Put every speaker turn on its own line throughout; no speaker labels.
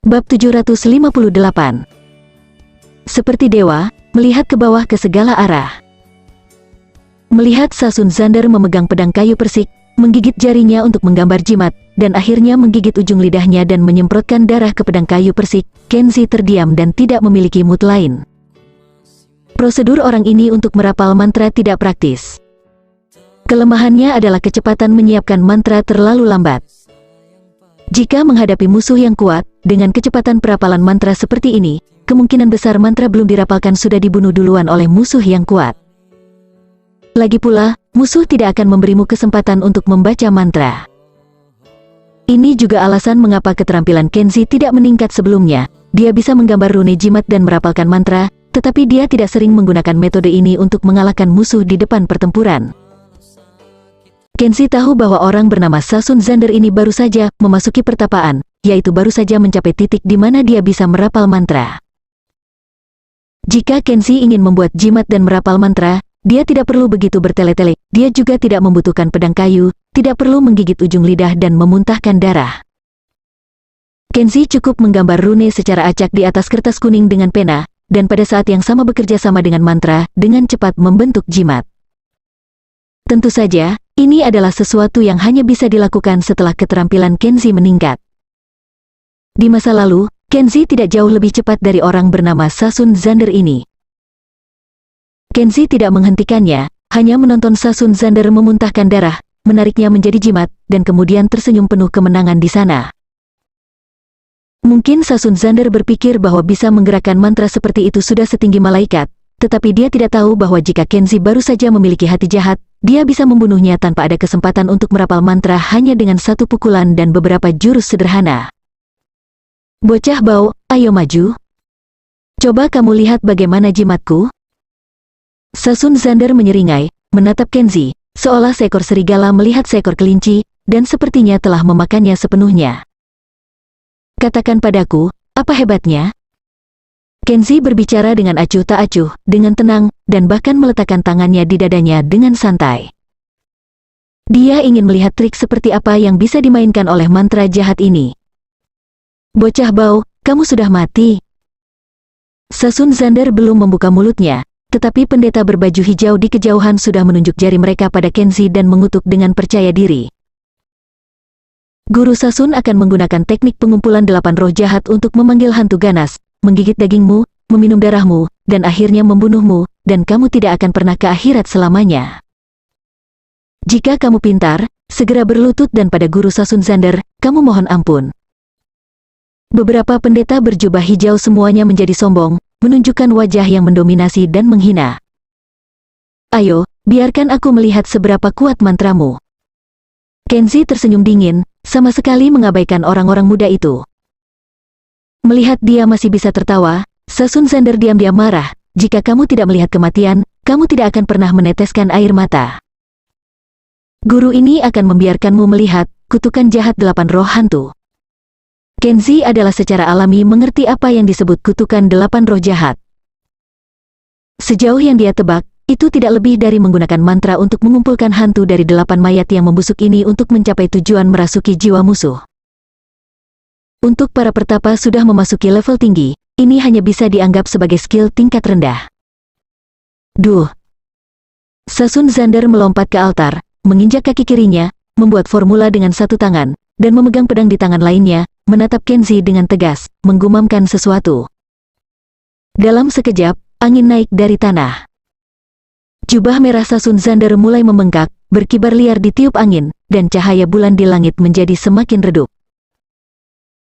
Bab 758. Seperti dewa, melihat ke bawah ke segala arah. Melihat Sasun Zander memegang pedang kayu persik, menggigit jarinya untuk menggambar jimat, dan akhirnya menggigit ujung lidahnya dan menyemprotkan darah ke pedang kayu persik, Kenzi terdiam dan tidak memiliki mood lain. Prosedur orang ini untuk merapal mantra tidak praktis. Kelemahannya adalah kecepatan menyiapkan mantra terlalu lambat. Jika menghadapi musuh yang kuat, dengan kecepatan perapalan mantra seperti ini, kemungkinan besar mantra belum dirapalkan sudah dibunuh duluan oleh musuh yang kuat. Lagi pula, musuh tidak akan memberimu kesempatan untuk membaca mantra. Ini juga alasan mengapa keterampilan Kenzi tidak meningkat sebelumnya. Dia bisa menggambar rune jimat dan merapalkan mantra, tetapi dia tidak sering menggunakan metode ini untuk mengalahkan musuh di depan pertempuran. Kenzi tahu bahwa orang bernama Sasun Zander ini baru saja memasuki pertapaan, yaitu baru saja mencapai titik di mana dia bisa merapal mantra. Jika Kenzi ingin membuat jimat dan merapal mantra, dia tidak perlu begitu bertele-tele, dia juga tidak membutuhkan pedang kayu, tidak perlu menggigit ujung lidah dan memuntahkan darah. Kenzi cukup menggambar rune secara acak di atas kertas kuning dengan pena, dan pada saat yang sama bekerja sama dengan mantra, dengan cepat membentuk jimat. Tentu saja, ini adalah sesuatu yang hanya bisa dilakukan setelah keterampilan Kenzi meningkat. Di masa lalu, Kenzi tidak jauh lebih cepat dari orang bernama Sasun Zander ini. Kenzi tidak menghentikannya, hanya menonton Sasun Zander memuntahkan darah, menariknya menjadi jimat, dan kemudian tersenyum penuh kemenangan di sana. Mungkin Sasun Zander berpikir bahwa bisa menggerakkan mantra seperti itu sudah setinggi malaikat, tetapi dia tidak tahu bahwa jika Kenzi baru saja memiliki hati jahat, dia bisa membunuhnya tanpa ada kesempatan untuk merapal mantra hanya dengan satu pukulan dan beberapa jurus sederhana. Bocah bau, ayo maju. Coba kamu lihat bagaimana jimatku. Sasun Zander menyeringai, menatap Kenzi, seolah seekor serigala melihat seekor kelinci, dan sepertinya telah memakannya sepenuhnya. Katakan padaku, apa hebatnya? Kenzi berbicara dengan acuh tak acuh, dengan tenang, dan bahkan meletakkan tangannya di dadanya dengan santai. Dia ingin melihat trik seperti apa yang bisa dimainkan oleh mantra jahat ini. Bocah bau, kamu sudah mati. Sasun Zander belum membuka mulutnya, tetapi pendeta berbaju hijau di kejauhan sudah menunjuk jari mereka pada Kenzi dan mengutuk dengan percaya diri. Guru Sasun akan menggunakan teknik pengumpulan 8 roh jahat untuk memanggil hantu ganas, menggigit dagingmu, meminum darahmu, dan akhirnya membunuhmu, dan kamu tidak akan pernah ke akhirat selamanya. Jika kamu pintar, segera berlutut dan pada guru Sasun Zander, kamu mohon ampun. Beberapa pendeta berjubah hijau semuanya menjadi sombong, menunjukkan wajah yang mendominasi dan menghina. Ayo, biarkan aku melihat seberapa kuat mantramu. Kenzi tersenyum dingin, sama sekali mengabaikan orang-orang muda itu. Melihat dia masih bisa tertawa, Sasun Zander diam-diam marah. Jika kamu tidak melihat kematian, kamu tidak akan pernah meneteskan air mata. Guru ini akan membiarkanmu melihat kutukan jahat 8 roh hantu. Kenzi adalah secara alami mengerti apa yang disebut kutukan 8 roh jahat. Sejauh yang dia tebak, itu tidak lebih dari menggunakan mantra untuk mengumpulkan hantu dari 8 mayat yang membusuk ini untuk mencapai tujuan merasuki jiwa musuh. Untuk para pertapa sudah memasuki level tinggi, ini hanya bisa dianggap sebagai skill tingkat rendah. Duh! Sasun Zander melompat ke altar, menginjak kaki kirinya, membuat formula dengan satu tangan, dan memegang pedang di tangan lainnya, menatap Kenzi dengan tegas, menggumamkan sesuatu. Dalam sekejap, angin naik dari tanah. Jubah merah Sasun Zander mulai membengkak, berkibar liar di tiup angin, dan cahaya bulan di langit menjadi semakin redup.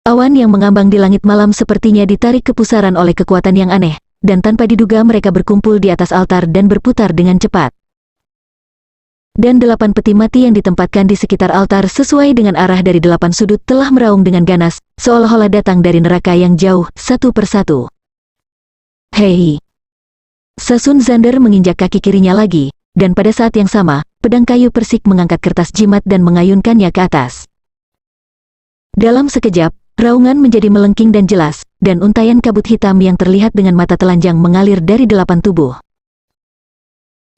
Awan yang mengambang di langit malam sepertinya ditarik ke pusaran oleh kekuatan yang aneh, dan tanpa diduga mereka berkumpul di atas altar dan berputar dengan cepat. Dan 8 peti mati yang ditempatkan di sekitar altar sesuai dengan arah dari 8 sudut telah meraung dengan ganas, seolah-olah datang dari neraka yang jauh, satu persatu. Hei! Sasun Zander menginjak kaki kirinya lagi, dan pada saat yang sama, pedang kayu persik mengangkat kertas jimat dan mengayunkannya ke atas. Dalam sekejap, raungan menjadi melengking dan jelas, dan untaian kabut hitam yang terlihat dengan mata telanjang mengalir dari 8 tubuh.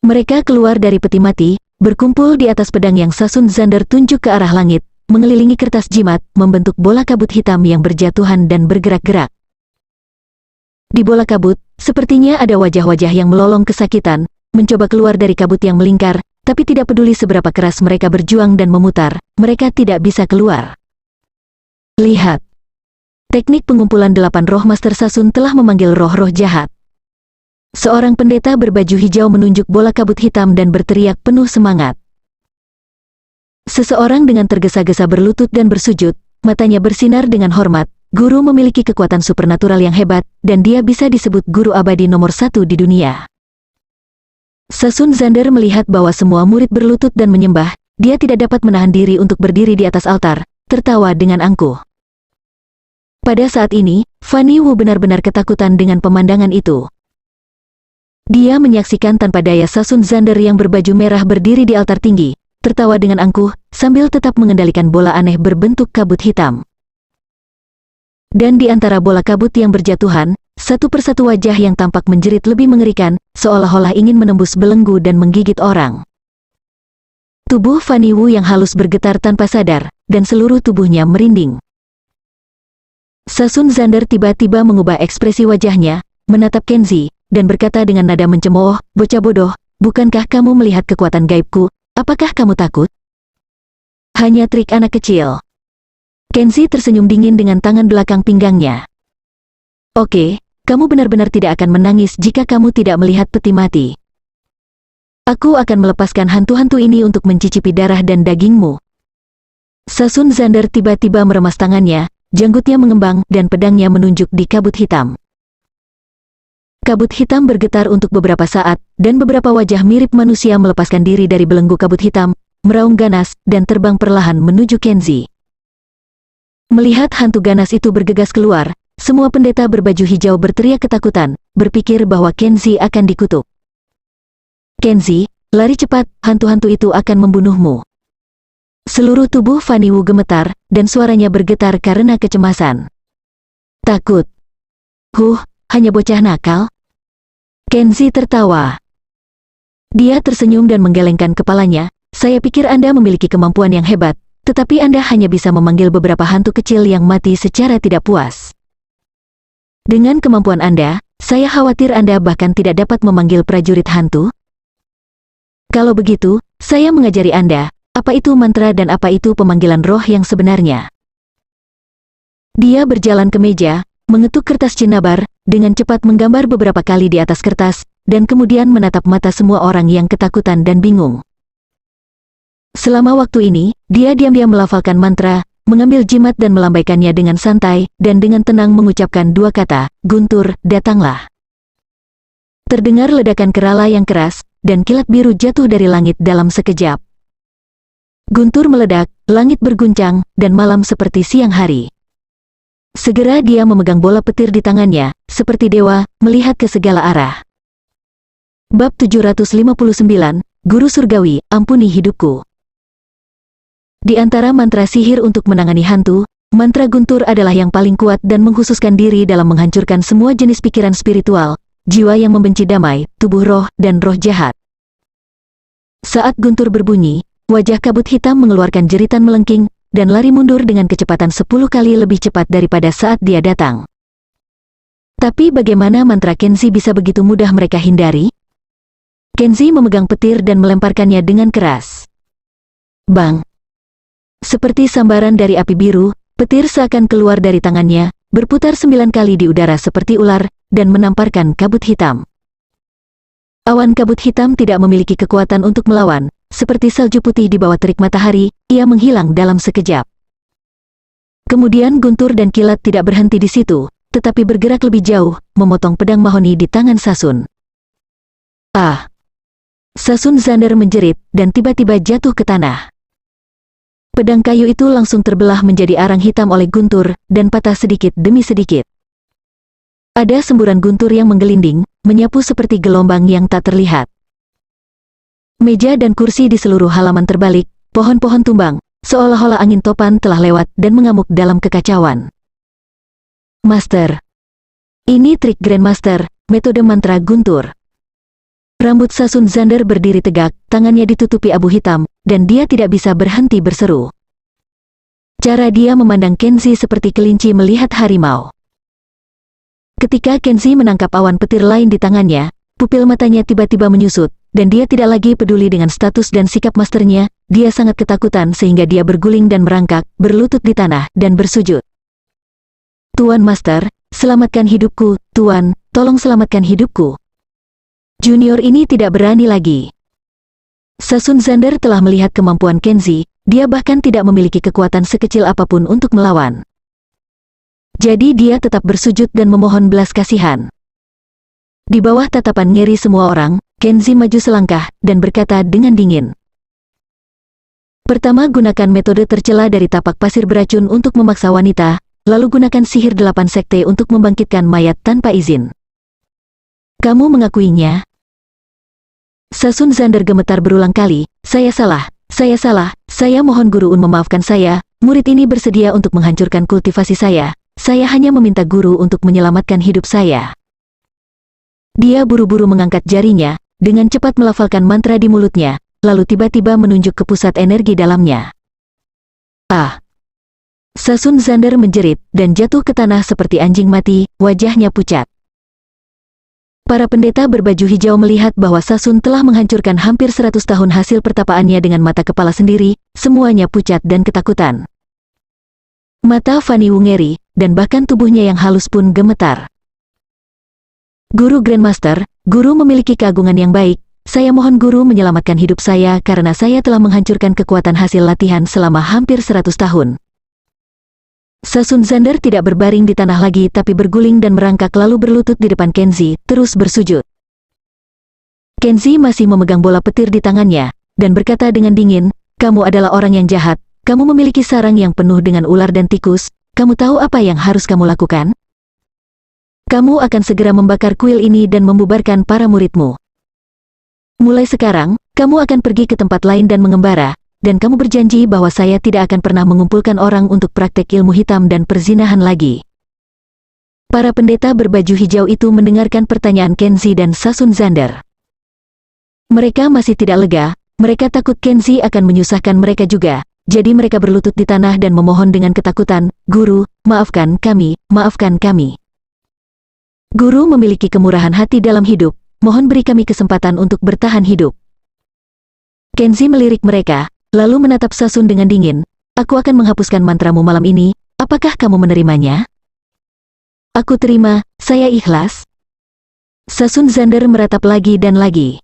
Mereka keluar dari peti mati, berkumpul di atas pedang yang Sasun Zander tunjuk ke arah langit, mengelilingi kertas jimat, membentuk bola kabut hitam yang berjatuhan dan bergerak-gerak. Di bola kabut, sepertinya ada wajah-wajah yang melolong kesakitan, mencoba keluar dari kabut yang melingkar, tapi tidak peduli seberapa keras mereka berjuang dan memutar, mereka tidak bisa keluar. Lihat. Teknik pengumpulan 8 roh Master Sasun telah memanggil roh-roh jahat. Seorang pendeta berbaju hijau menunjuk bola kabut hitam dan berteriak penuh semangat. Seseorang dengan tergesa-gesa berlutut dan bersujud, matanya bersinar dengan hormat. Guru memiliki kekuatan supernatural yang hebat, dan dia bisa disebut guru abadi nomor 1 di dunia. Sasun Zander melihat bahwa semua murid berlutut dan menyembah, dia tidak dapat menahan diri untuk berdiri di atas altar, tertawa dengan angkuh. Pada saat ini, Fanny Wu benar-benar ketakutan dengan pemandangan itu. Dia menyaksikan tanpa daya Sasun Zander yang berbaju merah berdiri di altar tinggi, tertawa dengan angkuh, sambil tetap mengendalikan bola aneh berbentuk kabut hitam. Dan di antara bola kabut yang berjatuhan, satu persatu wajah yang tampak menjerit lebih mengerikan, seolah-olah ingin menembus belenggu dan menggigit orang. Tubuh Fanny Wu yang halus bergetar tanpa sadar, dan seluruh tubuhnya merinding. Sasun Zander tiba-tiba mengubah ekspresi wajahnya, menatap Kenzi, dan berkata dengan nada mencemooh, "Bocah bodoh, bukankah kamu melihat kekuatan gaibku? Apakah kamu takut? Hanya trik anak kecil." Kenzi tersenyum dingin dengan tangan belakang pinggangnya. "Oke, kamu benar-benar tidak akan menangis jika kamu tidak melihat peti mati. Aku akan melepaskan hantu-hantu ini untuk mencicipi darah dan dagingmu." Sasun Zander tiba-tiba meremas tangannya, janggutnya mengembang dan pedangnya menunjuk di kabut hitam. Kabut hitam bergetar untuk beberapa saat, dan beberapa wajah mirip manusia melepaskan diri dari belenggu kabut hitam, meraung ganas, dan terbang perlahan menuju Kenzi. Melihat hantu ganas itu bergegas keluar, semua pendeta berbaju hijau berteriak ketakutan, berpikir bahwa Kenzi akan dikutuk. "Kenzi, lari cepat, hantu-hantu itu akan membunuhmu." Seluruh tubuh Fanny Wu gemetar, dan suaranya bergetar karena kecemasan. "Takut? Hanya bocah nakal?" Kenzi tertawa. Dia tersenyum dan menggelengkan kepalanya, "Saya pikir Anda memiliki kemampuan yang hebat, tetapi Anda hanya bisa memanggil beberapa hantu kecil yang mati secara tidak puas. Dengan kemampuan Anda, saya khawatir Anda bahkan tidak dapat memanggil prajurit hantu. Kalau begitu, saya mengajari Anda, apa itu mantra dan apa itu pemanggilan roh yang sebenarnya." Dia berjalan ke meja, mengetuk kertas cinabar, dengan cepat menggambar beberapa kali di atas kertas, dan kemudian menatap mata semua orang yang ketakutan dan bingung. Selama waktu ini, dia diam-diam melafalkan mantra, mengambil jimat dan melambaikannya dengan santai, dan dengan tenang mengucapkan 2 kata, "Guntur, datanglah." Terdengar ledakan kerala yang keras, dan kilat biru jatuh dari langit dalam sekejap. Guntur meledak, langit berguncang, dan malam seperti siang hari. Segera dia memegang bola petir di tangannya, seperti dewa, melihat ke segala arah. Bab 759, Guru Surgawi, Ampuni Hidupku. Di antara mantra sihir untuk menangani hantu, mantra Guntur adalah yang paling kuat dan mengkhususkan diri dalam menghancurkan semua jenis pikiran spiritual, jiwa yang membenci damai, tubuh roh, dan roh jahat. Saat Guntur berbunyi, wajah kabut hitam mengeluarkan jeritan melengking, dan lari mundur dengan kecepatan 10 kali lebih cepat daripada saat dia datang. Tapi bagaimana mantra Kenzi bisa begitu mudah mereka hindari? Kenzi memegang petir dan melemparkannya dengan keras. Bang! Seperti sambaran dari api biru, petir seakan keluar dari tangannya, berputar 9 kali di udara seperti ular, dan menamparkan kabut hitam. Awan kabut hitam tidak memiliki kekuatan untuk melawan, seperti salju putih di bawah terik matahari, ia menghilang dalam sekejap. Kemudian Guntur dan kilat tidak berhenti di situ, tetapi bergerak lebih jauh, memotong pedang mahoni di tangan Sasun. "Ah!" Sasun Zander menjerit, dan tiba-tiba jatuh ke tanah. Pedang kayu itu langsung terbelah menjadi arang hitam oleh Guntur, dan patah sedikit demi sedikit. Ada semburan guntur yang menggelinding, menyapu seperti gelombang yang tak terlihat. Meja dan kursi di seluruh halaman terbalik, pohon-pohon tumbang, seolah-olah angin topan telah lewat dan mengamuk dalam kekacauan. "Master, ini trik Grandmaster, metode mantra Guntur." Rambut Sasun Zander berdiri tegak, tangannya ditutupi abu hitam, dan dia tidak bisa berhenti berseru. Cara dia memandang Kenzi seperti kelinci melihat harimau. Ketika Kenzi menangkap awan petir lain di tangannya, pupil matanya tiba-tiba menyusut, dan dia tidak lagi peduli dengan status dan sikap masternya. Dia sangat ketakutan sehingga dia berguling dan merangkak, berlutut di tanah, dan bersujud. Tuan Master, selamatkan hidupku, Tuan, tolong selamatkan hidupku. Junior ini tidak berani lagi. Sasun Zander telah melihat kemampuan Kenzi, dia bahkan tidak memiliki kekuatan sekecil apapun untuk melawan. Jadi dia tetap bersujud dan memohon belas kasihan. Di bawah tatapan ngeri semua orang, Kenzi maju selangkah, dan berkata dengan dingin. Pertama, gunakan metode tercela dari tapak pasir beracun untuk memaksa wanita, lalu gunakan sihir 8 sekte untuk membangkitkan mayat tanpa izin. Kamu mengakuinya? Sasun Zander gemetar berulang kali, saya salah, saya mohon Guru Un memaafkan saya, murid ini bersedia untuk menghancurkan kultivasi saya hanya meminta guru untuk menyelamatkan hidup saya. Dia buru-buru mengangkat jarinya, dengan cepat melafalkan mantra di mulutnya, lalu tiba-tiba menunjuk ke pusat energi dalamnya. Ah! Sasun Zander menjerit, dan jatuh ke tanah seperti anjing mati, wajahnya pucat. Para pendeta berbaju hijau melihat bahwa Sasun telah menghancurkan hampir 100 tahun hasil pertapaannya dengan mata kepala sendiri, semuanya pucat dan ketakutan. Mata Fanny Wu ngeri, dan bahkan tubuhnya yang halus pun gemetar. Guru Grandmaster, Guru memiliki keagungan yang baik, saya mohon Guru menyelamatkan hidup saya karena saya telah menghancurkan kekuatan hasil latihan selama hampir 100 tahun. Sasun Zander tidak berbaring di tanah lagi tapi berguling dan merangkak lalu berlutut di depan Kenzi, terus bersujud. Kenzi masih memegang bola petir di tangannya, dan berkata dengan dingin, kamu adalah orang yang jahat, kamu memiliki sarang yang penuh dengan ular dan tikus, kamu tahu apa yang harus kamu lakukan? Kamu akan segera membakar kuil ini dan membubarkan para muridmu. Mulai sekarang, kamu akan pergi ke tempat lain dan mengembara, dan kamu berjanji bahwa saya tidak akan pernah mengumpulkan orang untuk praktek ilmu hitam dan perzinahan lagi. Para pendeta berbaju hijau itu mendengarkan pertanyaan Kenzi dan Sasun Zander. Mereka masih tidak lega, mereka takut Kenzi akan menyusahkan mereka juga, jadi mereka berlutut di tanah dan memohon dengan ketakutan, Guru, maafkan kami, maafkan kami. Guru memiliki kemurahan hati dalam hidup, mohon beri kami kesempatan untuk bertahan hidup. Kenzi melirik mereka, lalu menatap Sasun dengan dingin, aku akan menghapuskan mantramu malam ini, apakah kamu menerimanya? Aku terima, saya ikhlas. Sasun Zander meratap lagi dan lagi.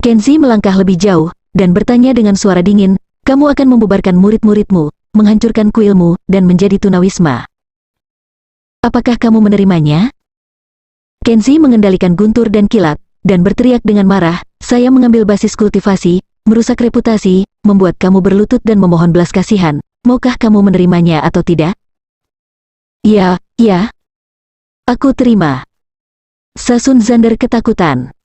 Kenzi melangkah lebih jauh, dan bertanya dengan suara dingin, kamu akan membubarkan murid-muridmu, menghancurkan kuilmu, dan menjadi tunawisma. Apakah kamu menerimanya? Kenzi mengendalikan guntur dan kilat, dan berteriak dengan marah, saya mengambil basis kultivasi, merusak reputasi, membuat kamu berlutut dan memohon belas kasihan. Maukah kamu menerimanya atau tidak? Ya, ya. Aku terima. Sasun Zander ketakutan.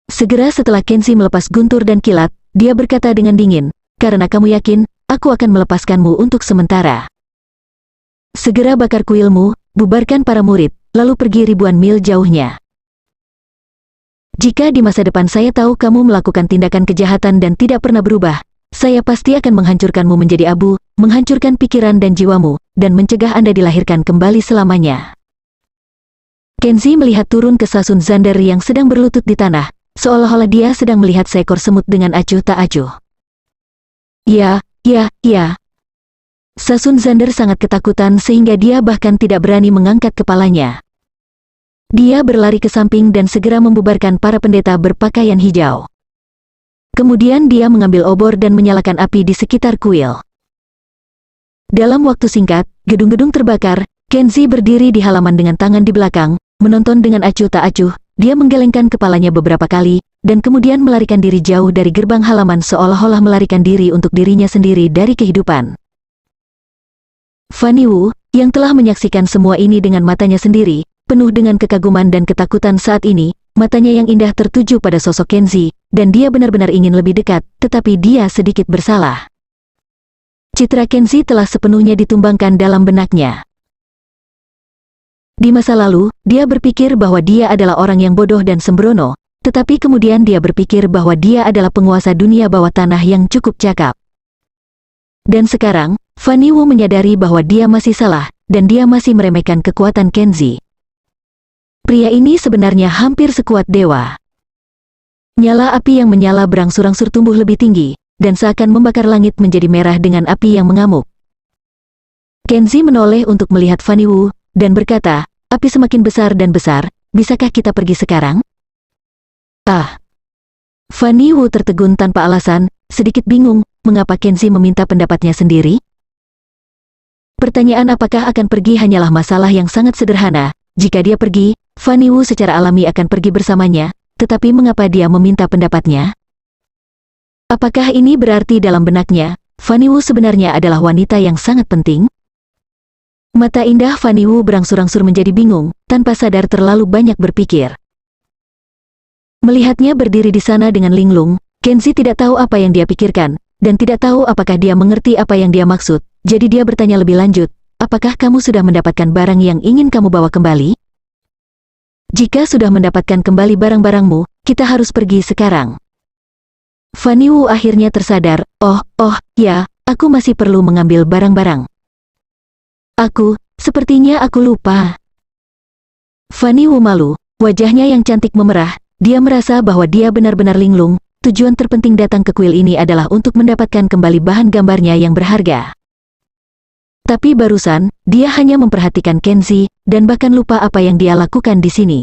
Segera setelah Kenzi melepas guntur dan kilat, dia berkata dengan dingin, karena kamu yakin, aku akan melepaskanmu untuk sementara. Segera bakar kuilmu, bubarkan para murid, lalu pergi ribuan mil jauhnya. Jika di masa depan saya tahu kamu melakukan tindakan kejahatan dan tidak pernah berubah, saya pasti akan menghancurkanmu menjadi abu, menghancurkan pikiran dan jiwamu, dan mencegah Anda dilahirkan kembali selamanya. Kenzi melihat turun ke Sasun Zander yang sedang berlutut di tanah, seolah-olah dia sedang melihat seekor semut dengan acuh tak acuh. Ya. Sasun Zander sangat ketakutan sehingga dia bahkan tidak berani mengangkat kepalanya. Dia berlari ke samping dan segera membubarkan para pendeta berpakaian hijau. Kemudian dia mengambil obor dan menyalakan api di sekitar kuil. Dalam waktu singkat, gedung-gedung terbakar. Kenzi berdiri di halaman dengan tangan di belakang, menonton dengan acuh tak acuh. Dia menggelengkan kepalanya beberapa kali, dan kemudian melarikan diri jauh dari gerbang halaman seolah-olah melarikan diri untuk dirinya sendiri dari kehidupan. Fanny Wu, yang telah menyaksikan semua ini dengan matanya sendiri, penuh dengan kekaguman dan ketakutan saat ini, matanya yang indah tertuju pada sosok Kenzi, dan dia benar-benar ingin lebih dekat, tetapi dia sedikit bersalah. Citra Kenzi telah sepenuhnya ditumbangkan dalam benaknya. Di masa lalu, dia berpikir bahwa dia adalah orang yang bodoh dan sembrono, tetapi kemudian dia berpikir bahwa dia adalah penguasa dunia bawah tanah yang cukup cakap. Dan sekarang, Fanny Wu menyadari bahwa dia masih salah, dan dia masih meremehkan kekuatan Kenzi. Pria ini sebenarnya hampir sekuat dewa. Nyala api yang menyala berangsur-angsur tumbuh lebih tinggi, dan seakan membakar langit menjadi merah dengan api yang mengamuk. Kenzi menoleh untuk melihat Fanny Wu, dan berkata, api semakin besar dan besar, bisakah kita pergi sekarang? Ah! Fanny Wu tertegun tanpa alasan, sedikit bingung, mengapa Kenzi meminta pendapatnya sendiri? Pertanyaan apakah akan pergi hanyalah masalah yang sangat sederhana. Jika dia pergi, Fanny Wu secara alami akan pergi bersamanya, tetapi mengapa dia meminta pendapatnya? Apakah ini berarti dalam benaknya, Fanny Wu sebenarnya adalah wanita yang sangat penting? Mata indah Fanny Wu berangsur-angsur menjadi bingung, tanpa sadar terlalu banyak berpikir. Melihatnya berdiri di sana dengan linglung, Kenzi tidak tahu apa yang dia pikirkan, dan tidak tahu apakah dia mengerti apa yang dia maksud, jadi dia bertanya lebih lanjut, apakah kamu sudah mendapatkan barang yang ingin kamu bawa kembali? Jika sudah mendapatkan kembali barang-barangmu, kita harus pergi sekarang. Fanny Wu akhirnya tersadar, ya, aku masih perlu mengambil barang-barang. Sepertinya aku lupa. Fanny Wu malu, wajahnya yang cantik memerah, dia merasa bahwa dia benar-benar linglung, tujuan terpenting datang ke kuil ini adalah untuk mendapatkan kembali bahan gambarnya yang berharga. Tapi barusan, dia hanya memperhatikan Kenzi, dan bahkan lupa apa yang dia lakukan di sini.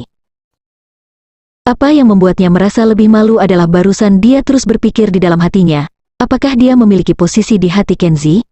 Apa yang membuatnya merasa lebih malu adalah barusan dia terus berpikir di dalam hatinya, apakah dia memiliki posisi di hati Kenzi?